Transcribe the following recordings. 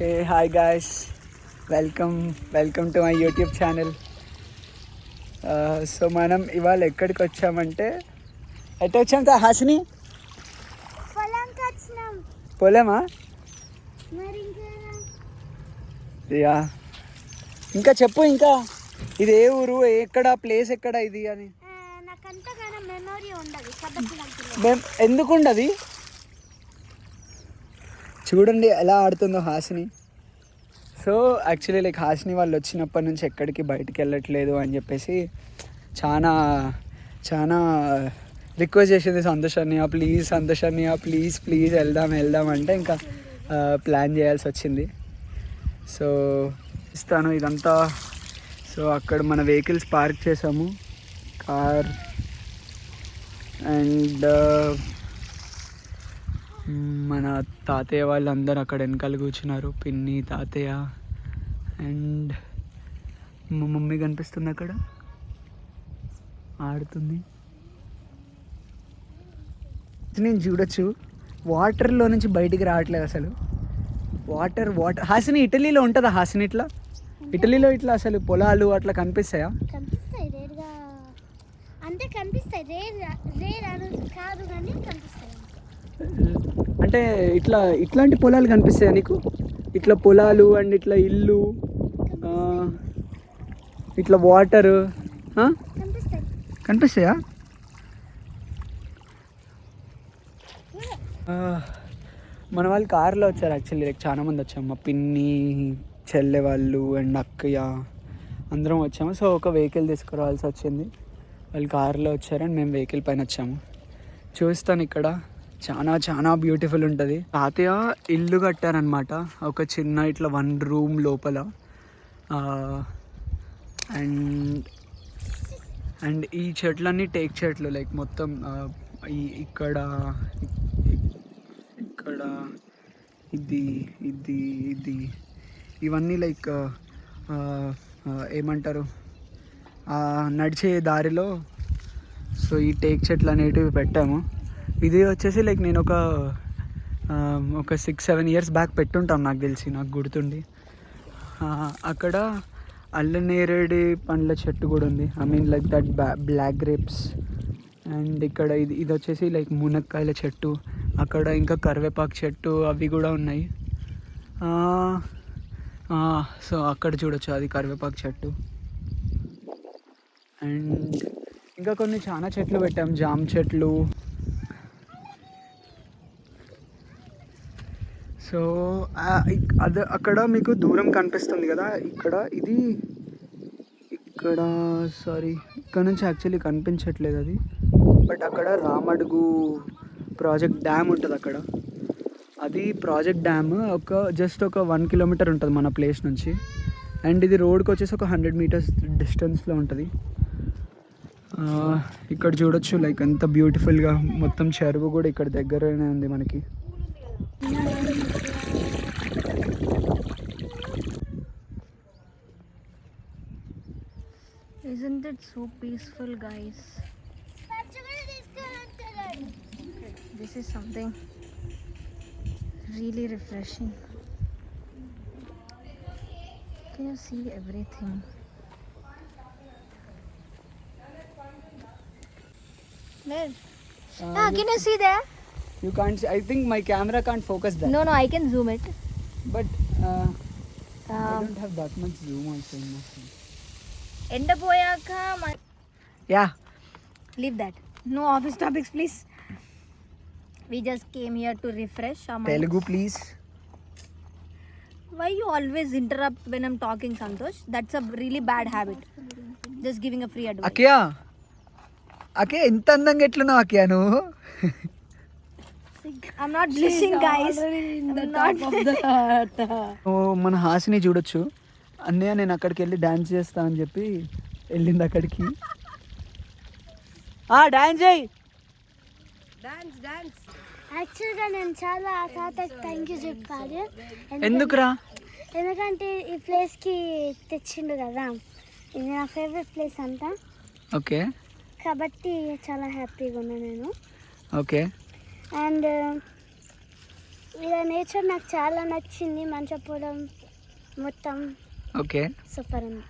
Hey, hi guys. Welcome to my YouTube channel. So మనం ఇవాళ ఎక్కడికి వచ్చామంటే ఎట్ట వచ్చాం తా హాసిని? పొలమా? యా. ఇంకా చెప్పు, ఇంకా ఇది ఏ ఊరు, ఎక్కడ ప్లేస్, ఎక్కడ ఇది అని? ఎందుకు ఉండదు? చూడండి ఎలా ఆడుతుందో Hasini. So actually like Hasini వాళ్ళు వచ్చినప్పటి నుంచి ఎక్కడికి బయటికి వెళ్ళట్లేదు అని చెప్పేసి చాలా చాలా రిక్వెస్ట్ చేసింది సంతోషాన్ని, ప్లీజ్ వెళ్దాం అంటే ఇంకా ప్లాన్ చేయాల్సి వచ్చింది. సో ఇస్తాను ఇదంతా. సో అక్కడ మన వెహికల్స్ పార్క్ చేసాము, కార్ అండ్ మన తాతయ్య వాళ్ళందరూ అక్కడ వెనకాల కూర్చున్నారు. పిన్ని, తాతయ్య అండ్ మా మమ్మీ కనిపిస్తుంది అక్కడ ఆడుతుంది. నేను చూడొచ్చు వాటర్లో నుంచి బయటికి రావట్లేదు అసలు. వాటర్ హాసిని ఇటలీలో ఉంటుందా హాసిని? ఇటలీలో ఇట్లా అసలు పొలాలు అట్లా కనిపిస్తాయా? అంటే ఇట్లాంటి పొలాలు కనిపిస్తాయా నీకు? ఇట్లా పొలాలు అండ్ ఇట్లా ఇల్లు, ఇట్లా వాటర్ కనిపిస్తాయా? మన వాళ్ళు కార్లో వచ్చారు యాక్చువల్లీ. లైక్ చాలా మంది వచ్చాము, మా పిన్ని, చెల్లె వాళ్ళు అండ్ అక్కయ్య అందరం వచ్చాము. సో ఒక వెహికల్ తీసుకురావాల్సి వచ్చింది. వాళ్ళు కార్లో వచ్చారని మేము వెహికల్ పైన వచ్చాము. చూస్తాను ఇక్కడ చాలా బ్యూటిఫుల్ ఉంటుంది. తాతయ్య ఇల్లు కట్టారనమాట, ఒక చిన్న ఇట్లా 1 రూమ్ లోపల. అండ్ ఈ చెట్లన్నీ టేక్ చెట్లు, లైక్ మొత్తం ఇక్కడ ఇది ఇవన్నీ లైక్ ఏమంటారు, నడిచే దారిలో. సో ఈ టేక్ చెట్లు అనేటివి పెట్టాము. ఇది వచ్చేసి లైక్ నేను ఒక 6-7 ఇయర్స్ బ్యాక్ పెట్టుంటాను నాకు తెలిసి, నాకు గుర్తుండి. అక్కడ అల్లనేరేడి పండ్ల చెట్టు కూడా ఉంది, I mean like that black grapes. And ఇక్కడ ఇది వచ్చేసి లైక్ మునక్కాయల చెట్టు. అక్కడ ఇంకా కరివేపాకు చెట్టు అవి కూడా ఉన్నాయి. సో అక్కడ చూడొచ్చు, అది కరివేపాకు చెట్టు. అండ్ ఇంకా కొన్ని చాలా చెట్లు పెట్టాం, జామ చెట్లు. సో అక్కడ మీకు దూరం కనిపిస్తుంది కదా, ఇక్కడ నుంచి యాక్చువల్లీ కనిపించట్లేదు అది, బట్ అక్కడ రామడుగు ప్రాజెక్ట్ డ్యామ్ ఉంటుంది అక్కడ. అది ప్రాజెక్ట్ డ్యామ్ జస్ట్ ఒక 1 కిలోమీటర్ ఉంటుంది మన ప్లేస్ నుంచి. అండ్ ఇది రోడ్కి వచ్చేసి ఒక 100 మీటర్స్ డిస్టెన్స్లో ఉంటుంది. ఇక్కడ చూడొచ్చు లైక్ ఎంత బ్యూటిఫుల్గా, మొత్తం చెరువు కూడా ఇక్కడ దగ్గరనే ఉంది మనకి. Isn't it so peaceful, guys? This is something really refreshing. Can you see everything? Where? Can you see there? You can't see. I think my camera can't focus that. No, I can zoom it. But I don't have that much zoom also in my phone. Endapoyaka. Yeah. Leave that. No office topics, please. We just came here to refresh our minds. Telugu, please. Why you always interrupt when I'm talking, Santosh? That's a really bad habit. Just giving a free advice. Akia, ఎంత అందంగా ఎట్లున్నావు అకియా నువ్వు? I'm not blushing, guys. మన హాసిని చూడొచ్చు. అన్నయ్య నేను అక్కడికి వెళ్ళి డాన్స్ చేస్తా అని చెప్పి వెళ్ళింది అక్కడికి. డాన్స్ చేయి. యాక్చువల్గా నేను చాలా థ్యాంక్ యూ చెప్పాలి. ఎందుకురా? ఎందుకంటే ఈ ప్లేస్కి తెచ్చిండు కదా, ఇది నా ఫేవరెట్ ప్లేస్ అంట. ఓకే, కాబట్టి చాలా హ్యాపీగా ఉన్నా నేను. ఓకే. అండ్ వీళ్ళ నేచర్ నాకు చాలా నచ్చింది. మంచిగా పొలం మొత్తం ఓకే. సూపర్ ఉంది.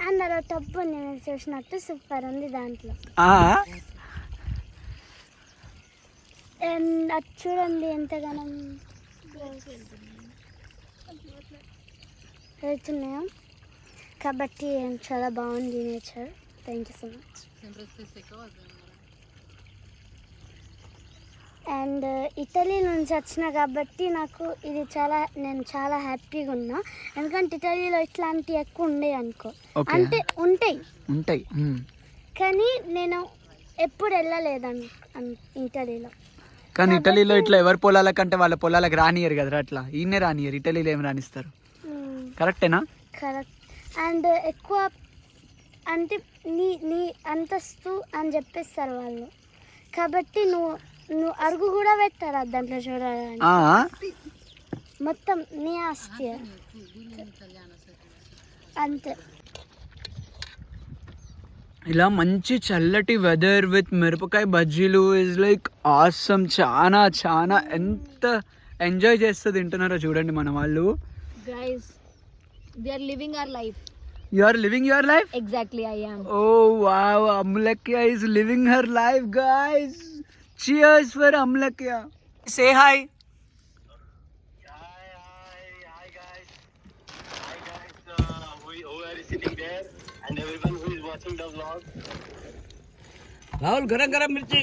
అండ్ అలా టబ్బు ఉంది, మీరు చూసినట్టు సూపర్ ఉంది దాంట్లో. అండ్ అది చూడండి ఎంతగానో వెళ్తున్నాయో. కాబట్టి చాలా బాగుంది nature. Thank you so much. And Italy నుంచి వచ్చిన కాబట్టి నాకు ఇది నేను చాలా హ్యాపీగా ఉన్నా. ఎందుకంటే ఇటలీలో ఇట్లాంటివి ఎక్కువ ఉండేవి అనుకో. అంటే ఉంటాయి కానీ నేను ఎప్పుడు వెళ్ళలేదు ఇటలీలో. కానీ ఇటలీలో ఇట్లా ఎవరి పొలాల కంటే వాళ్ళ పొలాలకు రానియరు కదరా, అట్లా ఈయనే రానియరు. ఇటలీలో ఏం రానిస్తారు? కరెక్టేనా? కరెక్ట్. అండ్ ఎక్కువ అంటే నీ అంతస్తు అని చెప్పేస్తారు వాళ్ళు. కాబట్టి నువ్వు అరుగు కూడా పెట్టారా దాంట్లో చూడాలని. మొత్తం నీ ఆస్తి అంతే. ఇలా మంచి చల్లటి వెదర్ విత్ మిరపకాయ బజ్జీలు ఇస్ లైక్ ఆసమ్. చాలా చాలా ఎంత ఎంజాయ్ చేస్తూ తింటున్నారో చూడండి మన వాళ్ళు. Guys, they are living our life. You are living your life? Exactly, I am. Oh wow, Amlakya is living her life, guys. Cheers for Amlakya. Say hi. Hi guys. Who are sitting there and everyone who is watching the vlog. Rahul, garam mirchi.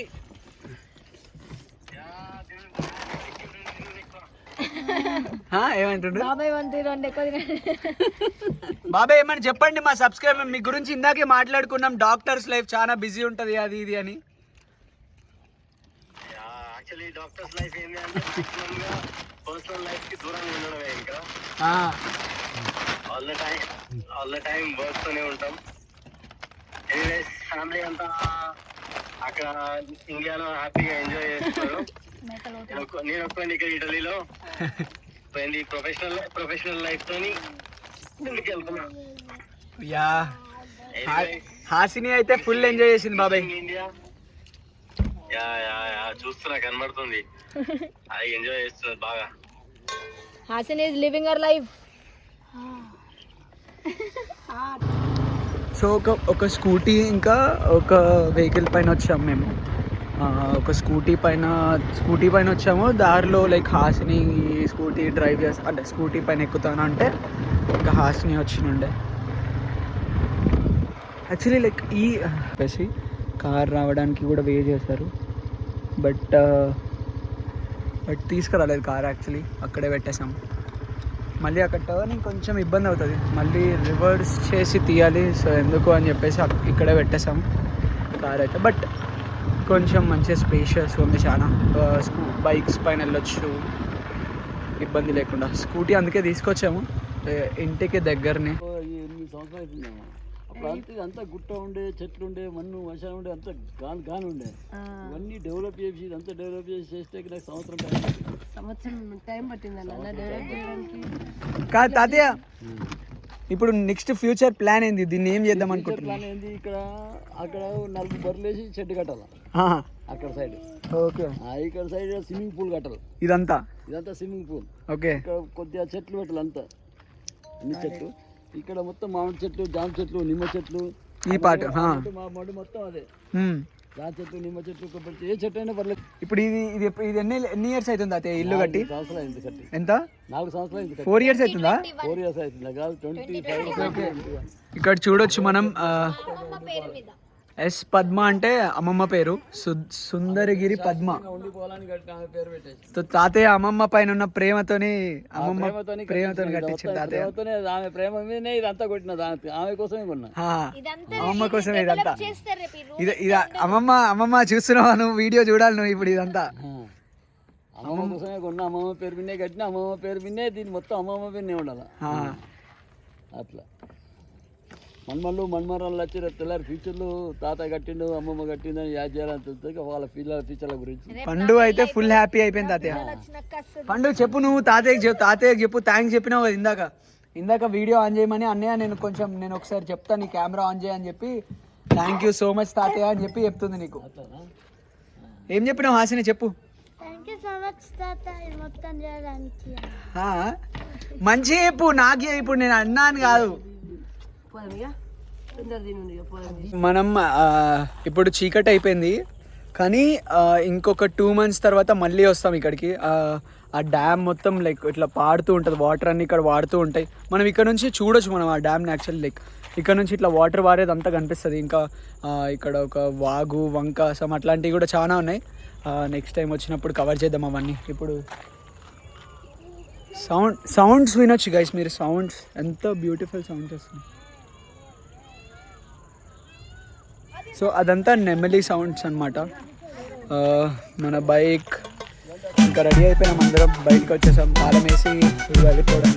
ఏమంటుండ్రు? బాబాయ్ ఏమని చెప్పండి మా subscriber. మీ గురించి ఇందాకే మాట్లాడుకున్నాం, doctors life చాలా busy ఉంటది అది ఇది అని. యాక్చువల్లీ డాక్టర్స్ లైఫ్ ఏంటి అంటే మాక్సిమం గా పర్సనల్ లైఫ్ కి దూరంగా ఉండడమే. ఇంకా ఆల్ ద టైం వర్క్ తోనే ఉంటాం. ఎనీవేస్ ఫ్యామిలీ అంతా అక్కడ ఇండియాలో హ్యాపీగా ఎంజాయ్ చేస్తున్నారు. నేను ఒక్కడిని ఇక్కడ ఇటలీలో పోయింది ప్రొఫెషనల్ లైఫ్ తోని ముందుకు వెళ్తున్నా. యా, హాసిని అయితే ఫుల్ ఎంజాయ్ చేసింది బాబాయ్. ఇండియా యా చూస్తున్నా, కనబడుతుంది. అది ఎంజాయ్ చేస్తున్నది బాగా. Hassan is living her life. So ఒక స్కూటీ ఇంకా ఒక వెహికల్ పైన వచ్చాము మేము. ఒక స్కూటీ పైన వచ్చాము. దారిలో లైక్ హాసిని స్కూటీ డ్రైవ్ అంటే స్కూటీ పైన ఎక్కుతాను అంటే ఇంకా హాసిని వచ్చినుండే. యాక్చువల్లీ లైక్ చెప్పేసి కార్ రావడానికి కూడా వెయిట్ చేస్తారు. బట్ తీసుకురాలేదు కార్. యాక్చువల్లీ అక్కడే పెట్టేసాము. మళ్ళీ అక్కడ టర్నింగ్ కొంచెం ఇబ్బంది అవుతుంది, మళ్ళీ రివర్స్ చేసి తీయాలి. సో ఎందుకు అని చెప్పేసి ఇక్కడే పెట్టేసాము కార్ అయితే. బట్ కొంచెం మంచిగా స్పేషియస్ ఉంది చాలా. బైక్స్ పైన వెళ్ళొచ్చు ఇబ్బంది లేకుండా. స్కూటీ అందుకే తీసుకొచ్చాము ఇంటికి దగ్గరనే. 8 సంవత్సరాలు అవుతుందేమో. అప్పుడు అంతా గుట్ట ఉండే, చెట్లు ఉండే, మన్ను వర్షాలు ఉండే, అంతా గాని ఉండే. ఇవన్నీ డెవలప్ చేసి ఇదంతా డెవలప్ చేస్తే నాకు సంవత్సరం టైం పట్టింది అన్న డెవలప్ చేయడానికి. కాదు తాతయ్య, ఇప్పుడు నెక్స్ట్ ఫ్యూచర్ ప్లాన్ ఏంది? దీన్ని ఏం చేద్దాం అనుకుంటున్నా? ప్లాన్ ఏంది, అక్కడ 4 బర్రెలు వేసి షెడ్ కట్టాలి అక్కడ సైడ్. ఓకే. ఇక్కడ సైడ్ స్విమ్మింగ్ పూల్ కట్టాలి. ఇదంతా స్విమ్మింగ్ పూల్. ఓకే. ఇక్కడ కొద్దిగా చెట్లు పెట్టాలి, అంతా అన్ని చెట్లు. ఇక్కడ మొత్తం మామిడి చెట్లు, జామ చెట్లు, నిమ్మ చెట్లు. ఈ పాట మా మడి మొత్తం అదే. జామ చెట్లు, నిమ్మ చెట్లు, కొబ్బరి, ఏ చెట్టు అయినా పర్లేదు. ఇప్పుడు ఇది ఎన్ని ఇయర్స్ అవుతుంది అయితే ఇల్లు కట్టి? 4 సంవత్సరాలు అయింది కట్టి. ఎంత? 4 సంవత్సరాలు అయింది. 4 years అవుతుందా? 4 years అవుతుందా కాదు, 25. ఇక్కడ చూడొచ్చు మనం. ఎస్ పద్మ అంటే అమ్మమ్మ పేరు, సుందరగిరి పద్మ. సో తాతయ్య అమ్మమ్మ పైన ఉన్న ప్రేమతోని కట్టించాడు తాతయ్య. ఆమె ప్రేమ మీదనే ఇదంతా కొట్టినది, ఆమె కోసమే కొన్నా. అమ్మమ్మ కోసమే ఇదంతా. ఇది అమ్మమ్మ చూస్తున్నావా నువ్వు? వీడియో చూడాలి నువ్వు ఇప్పుడు. ఇదంతా అమ్మమ్మ కోసమే కొన్నా. అమ్మమ్మ పేరు మీదే కట్టిన, అమ్మమ్మ పేరు మీదే దీన్ని మొత్తం అమ్మమ్మ పేరునే ఉండాలి. అట్లా మన్మరాలు వచ్చి తెల్లారి ఫ్యూచర్లు తాత కట్టిండు, అమ్మమ్మ కట్టిందని యాడ్ చేయాలని తెలుస్తుంది వాళ్ళ ఫ్యూచర్ల గురించి. పండు అయితే ఫుల్ హ్యాపీ అయిపోయింది తాతయ్య. పండు చెప్పు నువ్వు తాతయ్యకి చెప్పు. థ్యాంక్స్ చెప్పినావు కదా ఇందాక వీడియో ఆన్ చేయమని. అన్నయ్య నేను ఒకసారి చెప్తాను, నీ కెమెరా ఆన్ చేయని చెప్పి. థ్యాంక్ యూ సో మచ్ తాతయ్య అని చెప్తుంది నీకు. ఏం చెప్పినావు హాసిని? చెప్పు. థ్యాంక్ యూ సో మచ్ తాత ఇది మొత్తం చేయడానికి. మంచిగా చెప్పు, నాకే ఇప్పుడు నేను అన్నాను కాదు. మనం ఇప్పుడు చీకటి అయిపోయింది కానీ ఇంకొక 2 months తర్వాత మళ్ళీ వస్తాం ఇక్కడికి. ఆ డ్యామ్ మొత్తం లైక్ ఇట్లా పాడుతూ ఉంటుంది, వాటర్ అన్నీ ఇక్కడ వాడుతూ ఉంటాయి. మనం ఇక్కడ నుంచి చూడొచ్చు మనం ఆ డ్యామ్ని. యాక్చువల్లీ లైక్ ఇక్కడ నుంచి ఇట్లా వాటర్ వారేది అంతా కనిపిస్తుంది. ఇంకా ఇక్కడ ఒక వాగు, వంక, సమ్ అట్లాంటివి కూడా చాలా ఉన్నాయి. నెక్స్ట్ టైం వచ్చినప్పుడు కవర్ చేద్దాం అవన్నీ. ఇప్పుడు సౌండ్స్ వినొచ్చు గైస్ మీరు. సౌండ్స్ ఎంత బ్యూటిఫుల్ సౌండ్స్ వస్తుంది. సో అదంతా నెమలి సౌండ్స్ అనమాట. మన బైక్ ఇంకా రెడీ అయిపోయినాం, అందరం బయటకు వచ్చేసాం తాళం వేసి వెళ్ళిపోవడం.